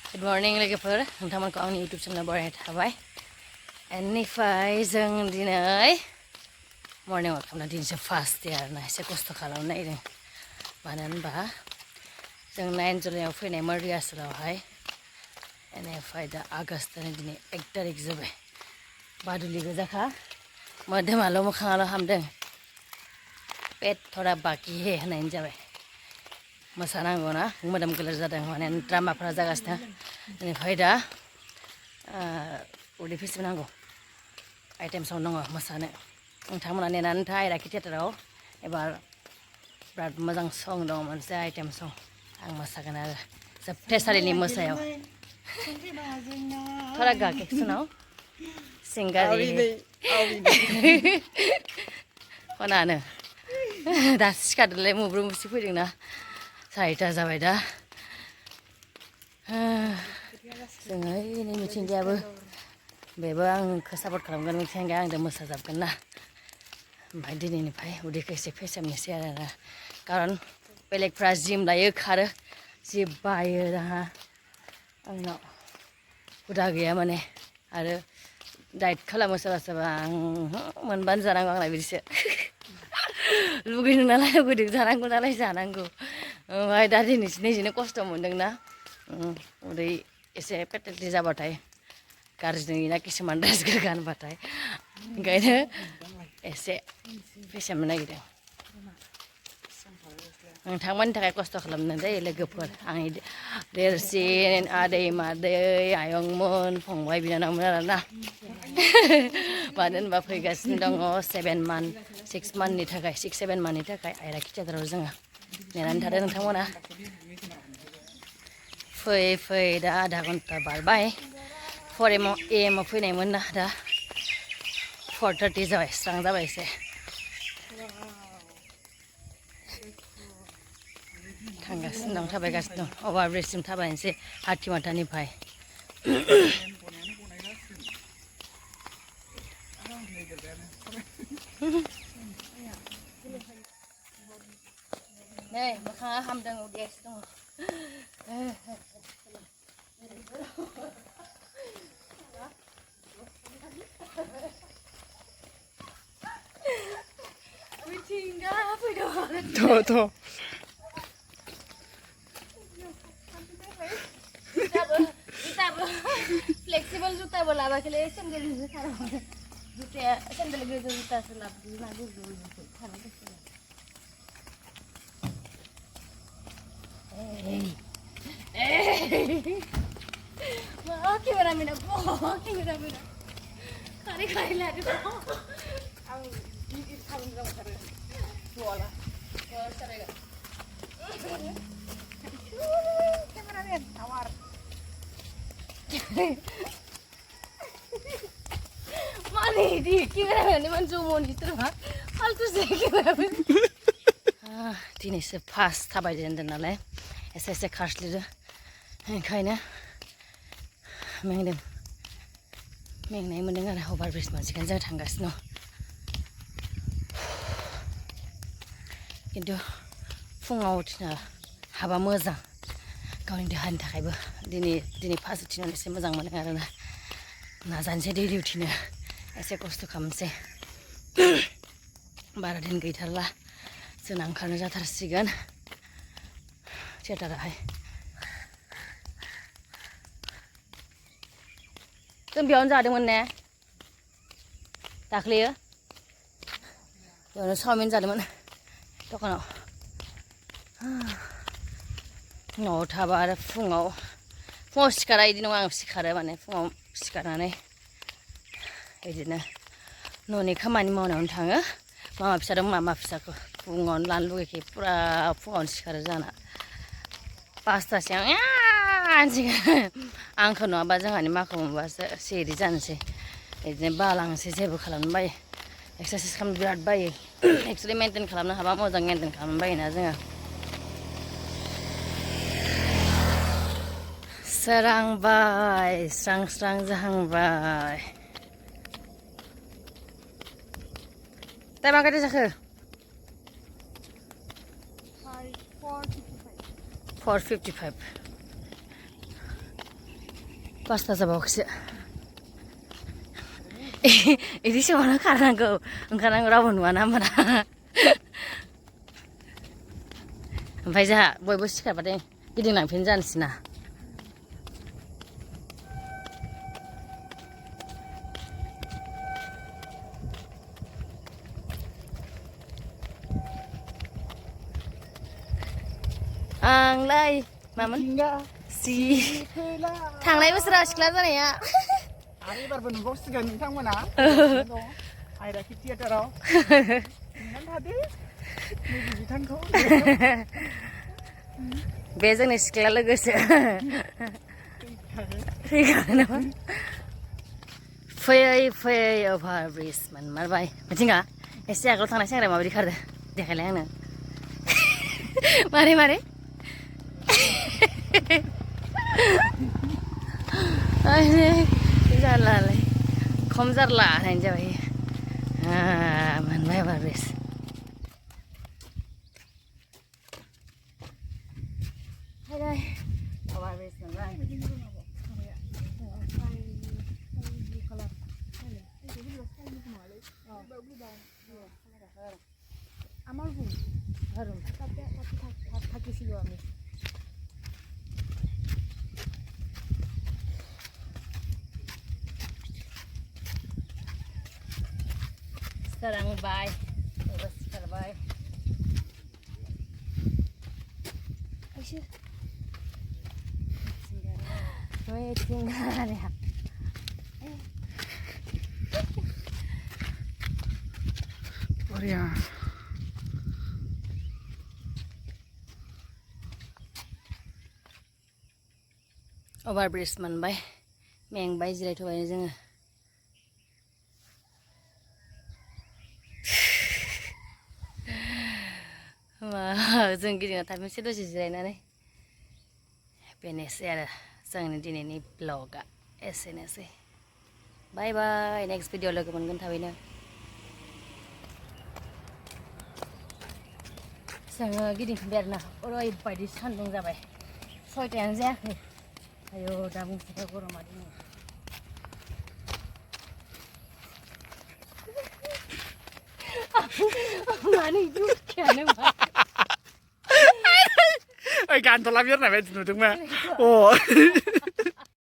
Good morning लोगोफोर नोंथांमोनखौ आंनि YouTube channel बरायनाय थाबाय बेनिफ्राय जों दिनै मर्निं वाक खालामना दिनैसो फार्स्ट डे आरोना एसे खस्थ' खालामनो नागिरदों मानो होनबा जों 9 जुलाइआव फैनायमोन रिहार्सेलावहाय बेनिफ्राय दा आगष्टनि दिनै 1 तारिख जाबाय बादुलि गोजाखा मोदोमाल' मोखाङाल' हामदों पेट थोड़ा बाकी है होननायनि जाबाय मोसानांगौ ना मोदोम गोलोर जादों माने ड्रामाफ्रा जागासिनो बेनिफ्राय दा उदै फिसिनांगौ आइटेम सं दङ मोसानो नोंथांमोना नेनानै था आइराखि थियेटाराव एबार बिराद मोजां सं दङ मोनसे आइटेम सं आं मोसागोन आरो जोबथेसालिनि मोसायाव थोड़ा गा के सुनाओ सिंगारि खनानो दासो सिखारदोंलै मुब्रु मुसि फैदोंना 4ता जाबाय दा जोङो नै मिथिंगायाबो बेबो आंखौ सापर्ट खालामगोन मिथिंगाया आंजों मोसाजाबगोन ना ओमफ्राय दिनैनिफ्राय उदैखौ एसे फेसेमनोसै आरोना खारन बेलेगफ्रा जिम लायो खारो जि बायो दाहा आंनाव हुदा गैया माने आरो डाइट खालामो सोरबा सोरबा आं मोनबानो जानांगौ आंना बिदिसो लुगैदों नालाय लुगैदों जानांगौ नालाय जानांगौ ओमफ्राय दा दिनैसो निजेनो खस्थ' मोनदोंना उदै एसे पेटेटि जाबाथाय गाज्रि नुयोना किसुमान ड्रेसखौ गानबाथाय ओंखायनो एसे फेसेमनो नागिरदों नोंथांमोननि थाखाय खस्थ' खालामदों दै लोगोफोर आंनि देरसिन आदै मादै आयंमोन फंबाय बिनानावमोन आरोना मानो होनबा फैगासिनो दङ 7 मान्थ 6 मान्थनि थाखाय 6-7 मान्थनि थाखाय आइराखि थियेटाराव जोङो नेनानै थादों नोंथांमोना फै दा आधा घन्टा बारबाय 4 a.m.ao फैनायमोन ना दा 4:30 जाबाय स्रां जाबाय एसे थांगासिनो दं थाबायगासिनो दं अभार ब्रिजसिम थाबायनोसै हाथिमाटानिफ्राय नै मोखाङा हामदों उदैयासो दङ मिथिंगा फैदों थ' फ्लेक्सिबल जुताबो लाबोखैलै सेन्देलजोंसो खालामो जुताया सेन्देल गोजौ जुतासो लाबोदों ना गोजौ थानो गोसो मा केमेरामेना केमेरामेना खारै खारै लादो आं गिदिर खालामनो जाबाय जुआला सारायगा केमेरामेन टावार mana ini kameramen ini mana zoom itu mah faltu sih kameramen दिनैसो फार्स्ट थाबायदो होन्दों नालाय एसे एसे खारस्लिदो ओंखायनो मेंनाय मोन्दों आरो अभार ब्रिज मोनसिगोन जों थांगासिनो खिन्थु फुङाव उथिना हाबा मोजां गावनि देहानि थाखायबो दिनै फार्स्ट उथिनानै एसे मोजां मोनदों आरोना नाजानोसै दैलि उथिनो एसे खस्थ' खालामनोसै बारा दिन गैथारला जोंना ओंखारनो जाथारसिगोन थियेटाराहाय जों बेयावनो जादोंमोन ने दाख्लैयो बेयावनो चावमिन जादोंमोन दखानाव न'आव थाबा आरो फुङाव सिखारा इदि नङा आं सिखारो माने फुङाव सिखारनानै बिदिनो न'नि खामानि मावनायावनो थाङो मामा फिसा दं मामा फिसाखौ फुङावनो लानो लुगैखायो फुरा फुङावनो सिखारो जाना 5तासिम आंखौ नङाबा जोंहानि माखौ मोनबासो सिरि जानोसै बिदिनो बालांसै जेबो खालामनो बायो एक्सारसाइस खालामनो बिराद बायो एक्सुवेलि मेइनटेन खालामनो हाबा मोजां मेइनटेन खालामनो बायोना जोङो सोरांबाय स्रां स्रां जाहांबाय टाइमा खैथा जाखो 4:55 पास्ता जाबावखैसो इदि समावनो खारनांगौ ओंखारनांगौ रावबो नुवाना होमबाना ओमफ्राय जोंहा बयबो सिखारबाथाय गिदिंलांफिन जानोसैना आंलाय मामोन थांनाय बोसोराव सिख्ला जानाया आरो एबारबो नुबावसिगोन नोंथांमोना आयराखि थियेटाराव थादो नैबे बिथांखौ बे जोंनि सिख्ला लोगोसो फैखागोन नामा फैयै फैयै अभार ब्रिज मोनमारबाय मिथिंगा एसे आगोलाव थांनाय सेंग्राया माबायदि खारदो देखायलाय आंनो मारै मारै जारलालाय खम जारला होननाय जाबाय मोनबाय अभार ब्रिज अभार ब्रिज मोनबाय আমার রুম রুম থাকিছিল আমি sekarang bye terus kharbai Aisyah tinggal ya Korea अभार ब्रिज मोनबाय मेंबाय जिरायथ'बाय जोङो जों गिदिंना थाफिनसै दसे जिरायनानै बेनोसै आरो जोंनि दिनैनि ब्लगा एसेनोसै बाय बाय नेक्स्ट भिडिअ लोगो मोनगोन थाबैनो जोङो गिदिंफिनबाय आरोना ओरैबायदि सान्दुं जाबाय 6टायानो जायाखै आयौ दा बुंसै गरमा दिनै मानो इदि उखियानो मा Oi, ganto la pierna, vedi, non ti